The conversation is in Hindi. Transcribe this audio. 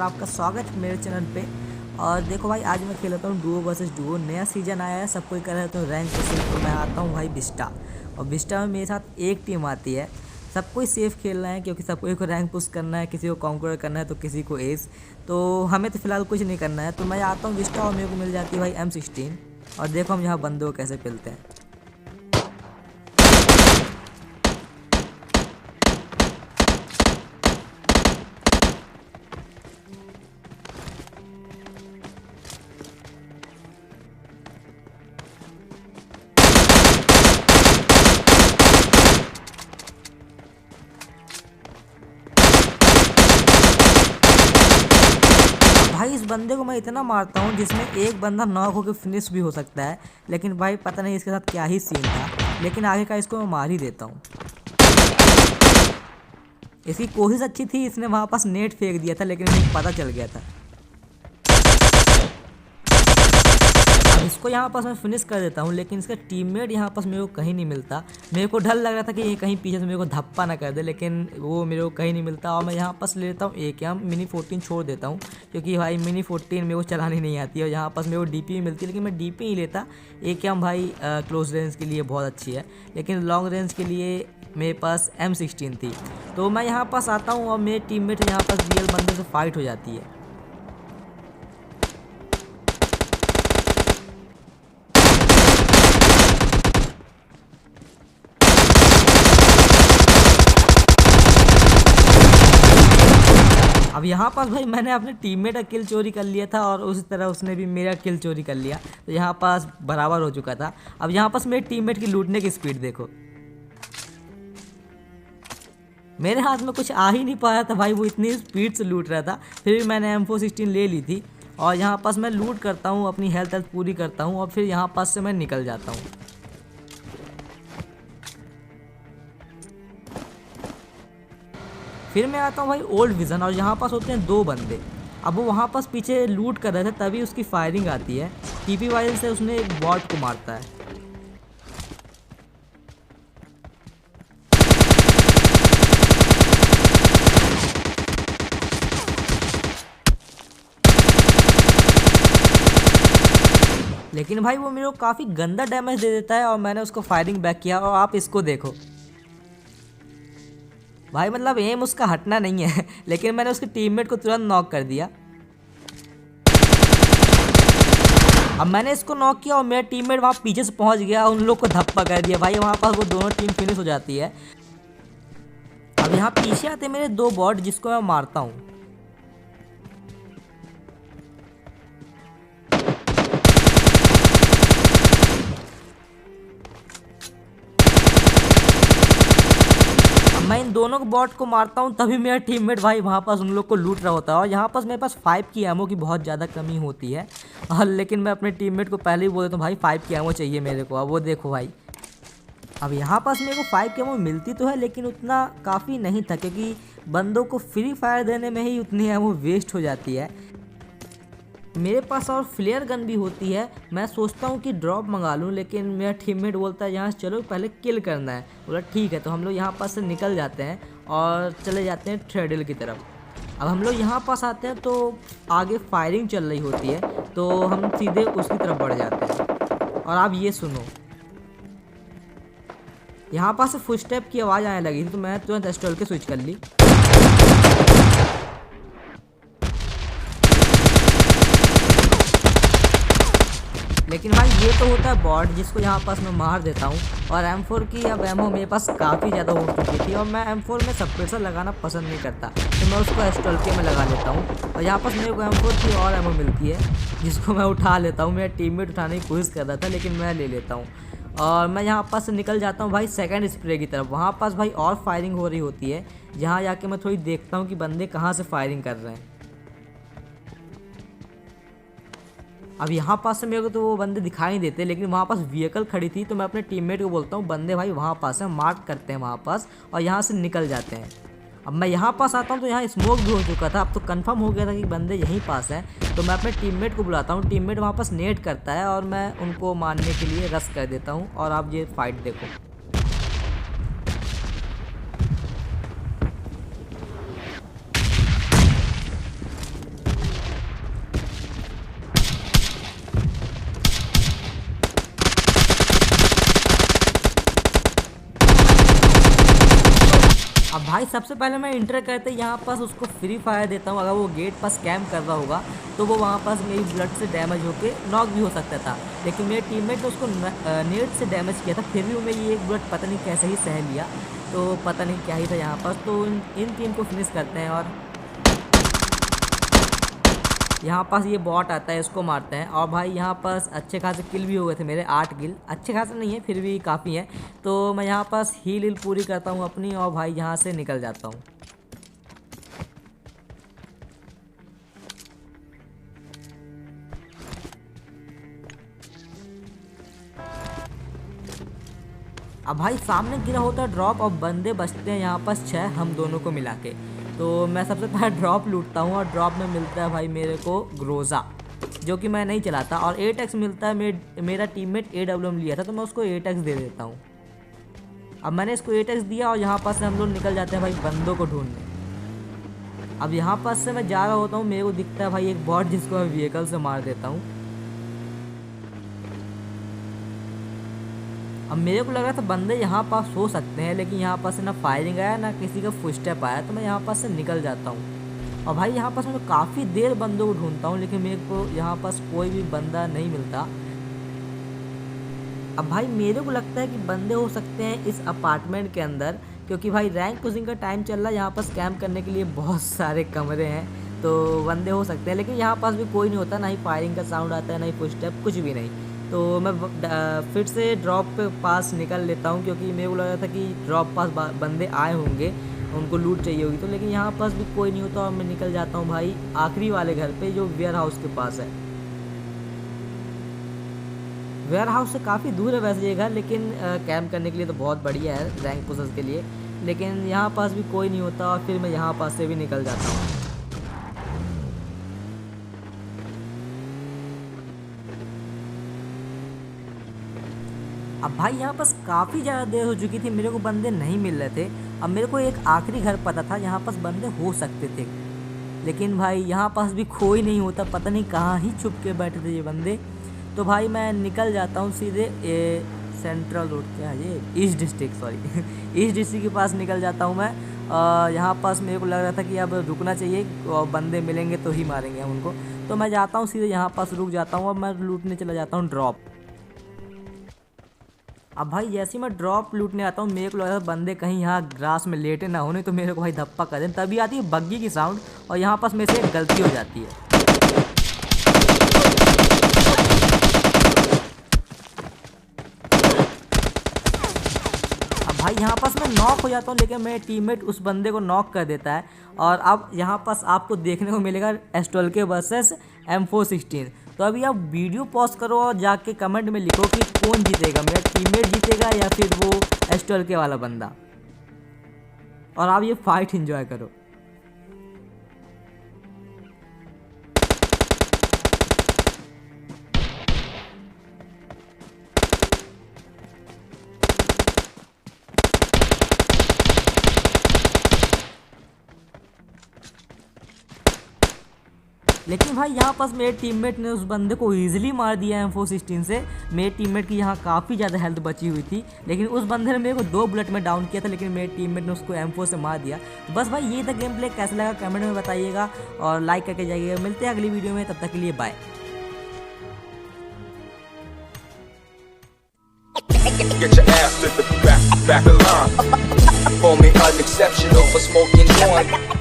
और आपका स्वागत है मेरे चैनल पे। और देखो भाई, आज मैं खेल रहा हूँ डुओ वर्सेस डुओ। नया सीजन आया है, सब कोई कर रहा है तो रैंक पे सेफ। तो मैं आता हूँ भाई बिस्टा, और बिस्टा में मेरे साथ एक टीम आती है। सबको ही सेफ खेलना है क्योंकि सबको को रैंक पुश करना है, किसी को कॉन्कर करना है तो किसी को एस। तो हमें तो फिलहाल कुछ नहीं करना है। तो मैं आता हूँ बिस्टा और मेरे को मिल जाती है भाई M16। और देखो हम यहाँ बंदों को कैसे खेलते हैं। भाई इस बंदे को मैं इतना मारता हूँ जिसमें एक बंदा नॉक होकर फिनिश भी हो सकता है, लेकिन भाई पता नहीं इसके साथ क्या ही सीन था। लेकिन आगे का इसको मैं मार ही देता हूँ। इसकी कोशिश अच्छी थी, इसने वहाँ पास नेट फेंक दिया था लेकिन मुझे पता चल गया था। अब इसको यहाँ पास मैं फिनिश कर देता हूँ, लेकिन इसका टीममेट यहाँ पास मेरे को कहीं नहीं मिलता। मेरे को डर लग रहा था कि ये कहीं पीछे से मेरे को धप्पा ना कर दे, लेकिन वो मेरे को कहीं नहीं मिलता। और मैं यहाँ पास ले लेता हूँ AK मिनी 14 छोड़ देता हूँ, क्योंकि भाई मिनी 14 मेरे को चलानी नहीं आती है। और यहाँ पास मेरे को DP मिलती है, लेकिन मैं DP ही लेता। AK भाई क्लोज रेंज के लिए बहुत अच्छी है, लेकिन लॉन्ग रेंज के लिए मेरे पास M16 थी। तो मैं यहाँ पास आता हूँ और मेरे टीममेट यहाँ पास रियल बंदे से फाइट हो जाती है। अब यहाँ पास भाई मैंने अपने टीममेट का किल चोरी कर लिया था और उसी तरह उसने भी मेरा किल चोरी कर लिया। तो यहाँ पास बराबर हो चुका था। अब यहाँ पास मेरे टीममेट की लूटने की स्पीड देखो। मेरे हाथ में कुछ आ ही नहीं पा रहा था भाई, वो इतनी स्पीड से लूट रहा था। फिर भी मैंने M416 ले ली थी और यहाँ पास मैं लूट करता हूँ, अपनी हेल्थ पूरी करता हूँ और फिर यहाँ पास से मैं निकल जाता हूँ। फिर मैं आता हूँ भाई ओल्ड विजन, और यहाँ पास होते हैं दो बंदे। अब वो वहाँ पास पीछे लूट कर रहे थे, तभी उसकी फायरिंग आती है। TP वाइल से उसने एक बॉट को मारता है। लेकिन भाई वो मेरे को काफ़ी गंदा डैमेज दे देता है और मैंने उसको फायरिंग बैक किया। और आप इसको देखो भाई, मतलब एम उसका हटना नहीं है लेकिन मैंने उसके टीममेट को तुरंत नॉक कर दिया। अब मैंने इसको नॉक किया और मेरा टीममेट वहाँ पीछे से पहुँच गया, उन लोग को धप्पा कर दिया भाई। वहाँ पास वो दोनों टीम फिनिश हो जाती है। अब यहाँ पीछे आते मेरे दो बॉट, जिसको मैं मारता हूँ। मैं इन दोनों को बॉट को मारता हूँ, तभी मेरा टीममेट भाई वहाँ पास उन लोग को लूट रहा होता है। और यहाँ पास मेरे पास 5 की एमओ की बहुत ज़्यादा कमी होती है। और लेकिन मैं अपने टीममेट को पहले ही बोल देता हूँ भाई 5 की एमओ चाहिए मेरे को। अब वो देखो भाई, अब यहाँ पास मेरे को 5 की एमओ मिलती तो है, लेकिन उतना काफ़ी नहीं था, क्योंकि बंदों को फ्री फायर देने में ही उतनी एमओ वेस्ट हो जाती है। मेरे पास और फ्लेयर गन भी होती है। मैं सोचता हूँ कि ड्रॉप मंगा लूँ, लेकिन मेरा टीममेट बोलता है यहाँ चलो पहले किल करना है। बोला ठीक है। तो हम लोग यहाँ पास से निकल जाते हैं और चले जाते हैं ट्रेडल की तरफ। अब हम लोग यहाँ पास आते हैं तो आगे फायरिंग चल रही होती है, तो हम सीधे उसकी तरफ बढ़ जाते हैं। और आप ये सुनो, यहाँ पास से फुटस्टेप की आवाज़ आने लगी थी, तो मैं तुरंत एस्टॉल के स्विच कर ली। लेकिन भाई ये तो होता है बॉट, जिसको यहाँ पास मैं मार देता हूँ। और M4 की अब एमओ मेरे पास काफ़ी ज़्यादा हो चुकी थी, और मैं M4 में सप्रेसर लगाना पसंद नहीं करता, तो मैं उसको एस्टॉल्के में लगा लेता हूँ। और यहाँ पास मेरे को M4 की और एमओ मिलती है, जिसको मैं उठा लेता हूँ। मेरा टीममेट उठाने की कोशिश कर रहा था, लेकिन मैं ले लेता हूँ। और मैं यहाँ पास से निकल जाता हूँ भाई सेकंड स्प्रे की तरफ। वहाँ पास भाई और फायरिंग हो रही होती है, जहाँ जाके मैं थोड़ी देखता हूँ कि बंदे कहाँ से फायरिंग कर रहे हैं। अब यहाँ पास से मेरे को तो वो बंदे दिखाई नहीं देते, लेकिन वहाँ पास व्हीकल खड़ी थी, तो मैं अपने टीममेट को बोलता हूँ बंदे भाई वहाँ पास है, मार्क करते हैं वहाँ पास और यहाँ से निकल जाते हैं। अब मैं यहाँ पास आता हूँ तो यहाँ स्मोक भी हो चुका था। अब तो कंफर्म हो गया था कि बंदे यहीं पास हैं, तो मैं अपने टीममेट को बुलाता हूँ। टीममेट वहाँ पास नेट करता है और मैं उनको मारने के लिए रश कर देता हूँ। और आप ये फाइट देखो, अब भाई सबसे पहले मैं इंटर करते यहाँ पास उसको फ्री फायर देता हूँ। अगर वो गेट पास कैम कर रहा होगा तो वो वहाँ पास मेरी ब्लड से डैमेज होके नॉक भी हो सकता था, लेकिन मेरे टीममेट ने उसको नेट से डैमेज किया था, फिर भी वो मेरी एक ब्लड पता नहीं कैसे ही सह लिया। तो पता नहीं क्या ही था यहाँ पास। तो इन टीम को फिनिश करते हैं और यहाँ पास ये बॉट आता है, इसको मारते हैं। और भाई यहाँ पास अच्छे खासे किल भी हो गए थे मेरे, 8 किल। अच्छे खासे नहीं है फिर भी काफ़ी है। तो मैं यहाँ पास हील पूरी करता हूँ अपनी और भाई यहाँ से निकल जाता हूँ। अब भाई सामने गिरा होता है ड्रॉप और बंदे बचते हैं यहाँ पास 6 हम दोनों को मिला के। तो मैं सबसे पहले ड्रॉप लूटता हूँ और ड्रॉप में मिलता है भाई मेरे को ग्रोजा, जो कि मैं नहीं चलाता। और 8x मिलता है। मेरा टीममेट AWM लिया था तो मैं उसको 8x दे देता हूँ। अब मैंने इसको 8x दिया और यहाँ पास से हम लोग निकल जाते हैं भाई बंदों को ढूंढने। अब यहाँ पास से मैं जा रहा होता हूँ, मेरे को दिखता है भाई एक बॉट जिसको मैं व्हीकल से मार देता हूँ। अब मेरे को लग रहा था बंदे यहाँ पास हो सकते हैं, लेकिन यहाँ पास से ना फायरिंग आया ना किसी का फुटस्टेप आया, तो मैं यहाँ पास से निकल जाता हूँ। और भाई यहाँ पास मैं काफ़ी देर बंदों को ढूंढता हूँ, लेकिन मेरे को यहाँ पास कोई भी बंदा नहीं मिलता। अब भाई मेरे को लगता है कि बंदे हो सकते हैं इस अपार्टमेंट के अंदर, क्योंकि भाई रैंक पुशिंग का टाइम चल रहा है। यहाँ पास कैंप करने के लिए बहुत सारे कमरे हैं, तो बंदे हो सकते हैं। लेकिन यहाँ पास भी कोई नहीं होता, ना ही फायरिंग का साउंड आता है, ना ही फुटस्टेप, कुछ भी नहीं। तो मैं फिर से ड्रॉप पे पास निकल लेता हूँ, क्योंकि मेरे को लग रहा था कि ड्रॉप पास बंदे आए होंगे, उनको लूट चाहिए होगी। तो लेकिन यहाँ पास भी कोई नहीं होता और मैं निकल जाता हूँ भाई आखिरी वाले घर पे, जो वेयर हाउस के पास है। वेयर हाउस से काफ़ी दूर है वैसे ये घर, लेकिन कैंप करने के लिए तो बहुत बढ़िया है रैंक पुशर्स के लिए। लेकिन यहाँ पास भी कोई नहीं होता और फिर मैं यहाँ पास से भी निकल जाता हूँ। अब भाई यहाँ पास काफ़ी ज़्यादा देर हो चुकी थी, मेरे को बंदे नहीं मिल रहे थे। अब मेरे को एक आखिरी घर पता था यहाँ पास बंदे हो सकते थे, लेकिन भाई यहाँ पास भी कोई नहीं होता, पता नहीं कहाँ ही छुप के बैठे थे ये बंदे। तो भाई मैं निकल जाता हूँ सीधे सेंट्रल रोड, क्या है ये, east district, sorry east district के पास निकल जाता हूँ मैं। यहाँ पास मेरे को लग रहा था कि अब रुकना चाहिए और बंदे मिलेंगे तो ही मारेंगे हम उनको। तो मैं जाता हूँ सीधे यहाँ पास रुक जाता हूँ। अब मैं लूटने चला जाता हूँ ड्रॉप। अब भाई जैसे ही मैं ड्रॉप लूटने आता हूँ, मेरे को लग रहा था बंदे कहीं यहाँ ग्रास में लेटे ना होने, तो मेरे को भाई धप्पा कर दें। तभी आती है बग्गी की साउंड और यहाँ पास मेरे से एक गलती हो जाती है। अब भाई यहाँ पास मैं नॉक हो जाता हूँ, लेकिन मेरे टीममेट उस बंदे को नॉक कर देता है। और अब यहाँ पास आपको देखने को मिलेगा S12K वर्सेस M416। तो अभी आप वीडियो पॉज करो और जाके कमेंट में लिखो कि कौन जीतेगा, मेरा टीममेट जीतेगा या फिर वो S12K वाला बंदा, और आप ये फाइट एंजॉय करो। लेकिन भाई यहाँ पास मेरे टीममेट ने उस बंदे को इजीली मार दिया M416 से। मेरे टीममेट की यहाँ काफ़ी ज़्यादा हेल्थ बची हुई थी, लेकिन उस बंदे ने मेरे को 2 बुलेट में डाउन किया था, लेकिन मेरे टीममेट ने उसको M4 से मार दिया। तो बस भाई ये था गेम प्ले, कैसा लगा कमेंट में बताइएगा और लाइक करके जाइएगा। मिलते हैं अगली वीडियो में, तब तक के लिए bye. Get your ass to the back of the line. Call me unexceptional for smoking joint.